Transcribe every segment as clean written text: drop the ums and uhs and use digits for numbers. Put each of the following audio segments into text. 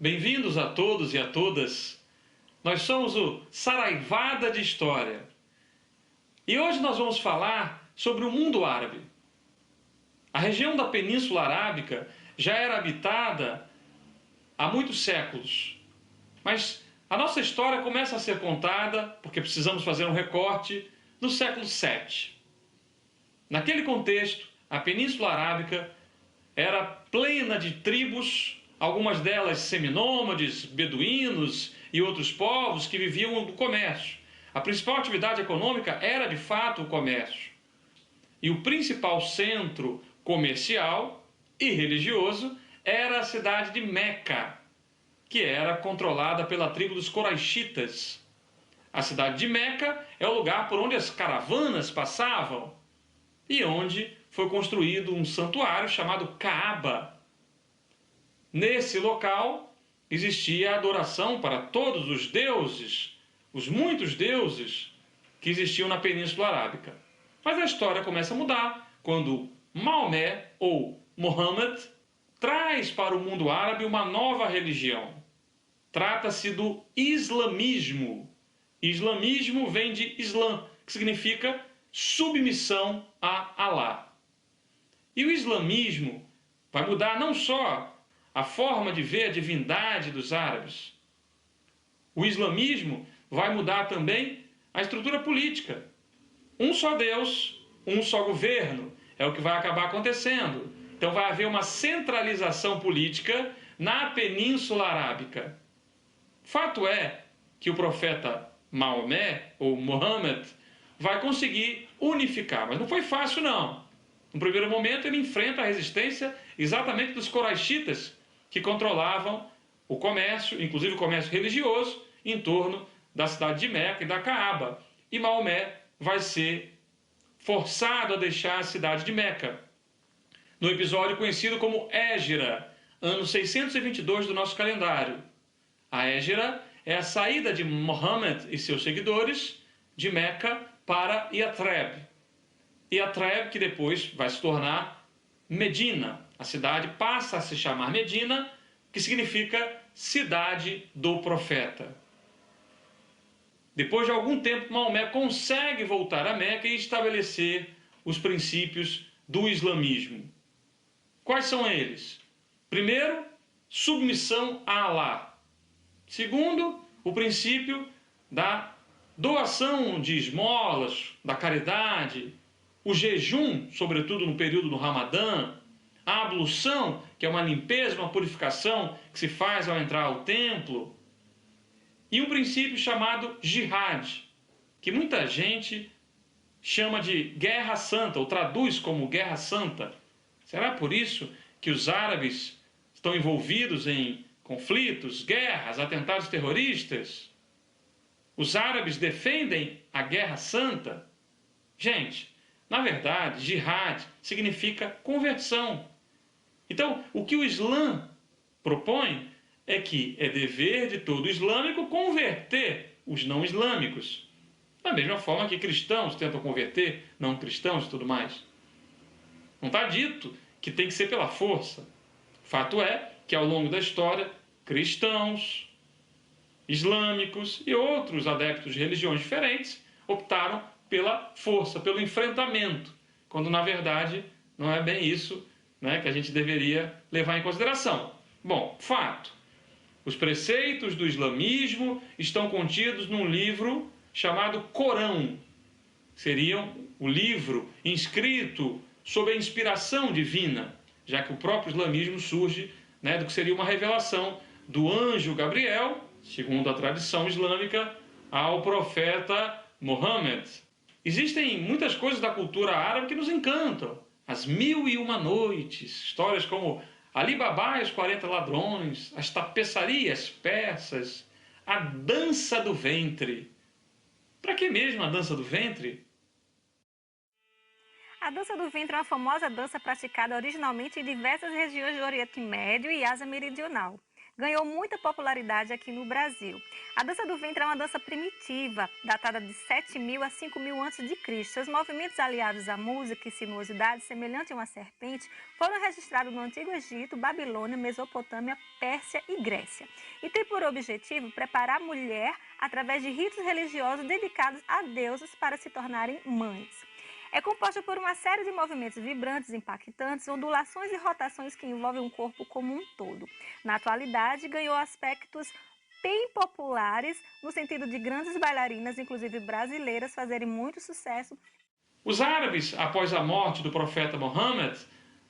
Bem-vindos a todos e a todas. Nós somos o Saraivada de História. E hoje nós vamos falar sobre o mundo árabe. A região da Península Arábica já era habitada há muitos séculos. Mas a nossa história começa a ser contada, porque precisamos fazer um recorte, no século VII. Naquele contexto, a Península Arábica era plena de tribos, algumas delas seminômades, beduínos e outros povos que viviam do comércio. A principal atividade econômica era, de fato, o comércio. E o principal centro comercial e religioso era a cidade de Meca, que era controlada pela tribo dos Coraixitas. A cidade de Meca é o lugar por onde as caravanas passavam e onde foi construído um santuário chamado Kaaba. Nesse local existia a adoração para todos os deuses, os muitos deuses que existiam na Península Arábica. Mas a história começa a mudar quando Maomé, ou Muhammad, traz para o mundo árabe uma nova religião. Trata-se do islamismo. Islamismo vem de Islã, que significa submissão a Alá. E o islamismo vai mudar não só a forma de ver a divindade dos árabes. O islamismo vai mudar também a estrutura política. Um só Deus, um só governo, é o que vai acabar acontecendo. Então vai haver uma centralização política na Península Arábica. Fato é que o profeta Maomé, ou Muhammad, vai conseguir unificar, mas não foi fácil não. No primeiro momento ele enfrenta a resistência exatamente dos Coraixitas, que controlavam o comércio, inclusive o comércio religioso, em torno da cidade de Meca e da Caaba. E Maomé vai ser forçado a deixar a cidade de Meca, no episódio conhecido como Hégira, ano 622 do nosso calendário. A Hégira é a saída de Muhammad e seus seguidores de Meca para Yatreb. Yatreb, que depois vai se tornar Medina. A cidade passa a se chamar Medina, que significa cidade do profeta. Depois de algum tempo, Maomé consegue voltar a Meca e estabelecer os princípios do islamismo. Quais são eles? Primeiro, submissão a Alá. Segundo, o princípio da doação de esmolas, da caridade, o jejum, sobretudo no período do Ramadã, a ablução, que é uma limpeza, uma purificação que se faz ao entrar ao templo, e um princípio chamado jihad, que muita gente chama de guerra santa, ou traduz como guerra santa. Será por isso que os árabes estão envolvidos em conflitos, guerras, atentados terroristas? Os árabes defendem a guerra santa? Gente, na verdade, jihad significa conversão. Então, o que o Islã propõe é que é dever de todo islâmico converter os não islâmicos. Da mesma forma que cristãos tentam converter não cristãos e tudo mais. Não está dito que tem que ser pela força. Fato é que ao longo da história, cristãos, islâmicos e outros adeptos de religiões diferentes optaram pela força, pelo enfrentamento, quando na verdade não é bem isso, né, que a gente deveria levar em consideração. Bom, fato. Os preceitos do islamismo estão contidos num livro chamado Corão. Seria o livro inscrito sob a inspiração divina, já que o próprio islamismo surge, né, do que seria uma revelação do anjo Gabriel, segundo a tradição islâmica, ao profeta Muhammad. Existem muitas coisas da cultura árabe que nos encantam. As 1001 noites, histórias como Ali Babá e os 40 ladrões, as tapeçarias persas, a dança do ventre. Para que mesmo a dança do ventre? A dança do ventre é uma famosa dança praticada originalmente em diversas regiões do Oriente Médio e Ásia Meridional. ganhou muita popularidade aqui no Brasil. A dança do ventre é uma dança primitiva, datada de 7.000 a 5.000 a.C. Seus movimentos aliados à música e sinuosidade semelhante a uma serpente foram registrados no Antigo Egito, Babilônia, Mesopotâmia, Pérsia e Grécia. E tem por objetivo preparar a mulher através de ritos religiosos dedicados a deuses para se tornarem mães. É composta por uma série de movimentos vibrantes, impactantes, ondulações e rotações que envolvem o corpo como um todo. Na atualidade, ganhou aspectos bem populares, no sentido de grandes bailarinas, inclusive brasileiras, fazerem muito sucesso. Os árabes, após a morte do profeta Mohammed,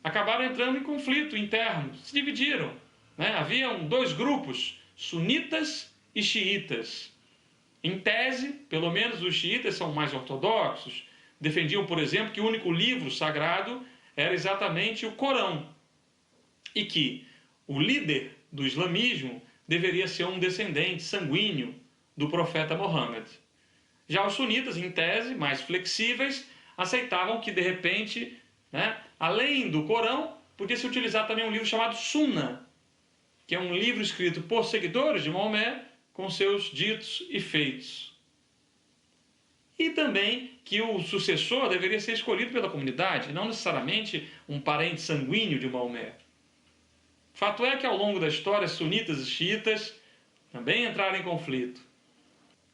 acabaram entrando em conflito interno, se dividiram. Haviam dois grupos, sunitas e xiitas. Em tese, pelo menos os xiitas são mais ortodoxos, defendiam, por exemplo, que o único livro sagrado era exatamente o Corão e que o líder do islamismo deveria ser um descendente sanguíneo do profeta Mohammed. Já os sunitas, em tese, mais flexíveis, aceitavam que, de repente, além do Corão, podia se utilizar também um livro chamado Sunna, que é um livro escrito por seguidores de Maomé, com seus ditos e feitos. E também que o sucessor deveria ser escolhido pela comunidade, não necessariamente um parente sanguíneo de Maomé. Fato é que ao longo da história, sunitas e xiitas também entraram em conflito.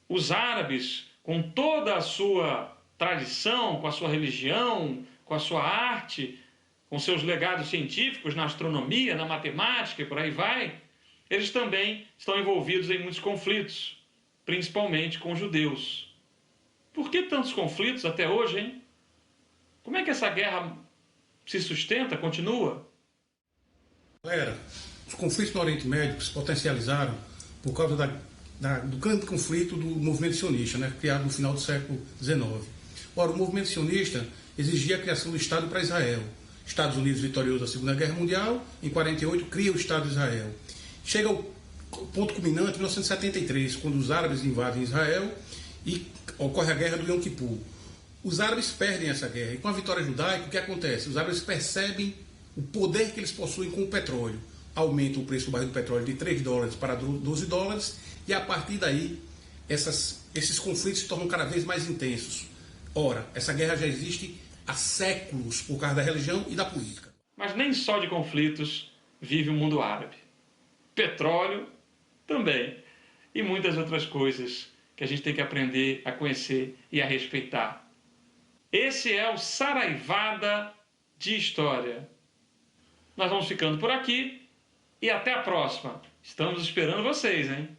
Os árabes, com toda a sua tradição, com a sua religião, com a sua arte, com seus legados científicos na astronomia, na matemática e por aí vai, eles também estão envolvidos em muitos conflitos, principalmente com os judeus. Por que tantos conflitos até hoje, hein? Como é que essa guerra se sustenta, continua? Galera, os conflitos no Oriente Médio se potencializaram por causa do grande conflito do movimento sionista, criado no final do século XIX. Ora, o movimento sionista exigia a criação do Estado para Israel. Estados Unidos, vitorioso da Segunda Guerra Mundial, em 1948 cria o Estado de Israel. Chega ao ponto culminante em 1973, quando os árabes invadem Israel e ocorre a guerra do Yom Kippur. Os árabes perdem essa guerra e com a vitória judaica, o que acontece? Os árabes percebem o poder que eles possuem com o petróleo. Aumenta o preço do barril do petróleo de 3 dólares para 12 dólares e a partir daí esses conflitos se tornam cada vez mais intensos. Ora, essa guerra já existe há séculos por causa da religião e da política. Mas nem só de conflitos vive o mundo árabe. Petróleo também. E muitas outras coisas que a gente tem que aprender a conhecer e a respeitar. Esse é o Saraivada de História. Nós vamos ficando por aqui e até a próxima. Estamos esperando vocês, hein?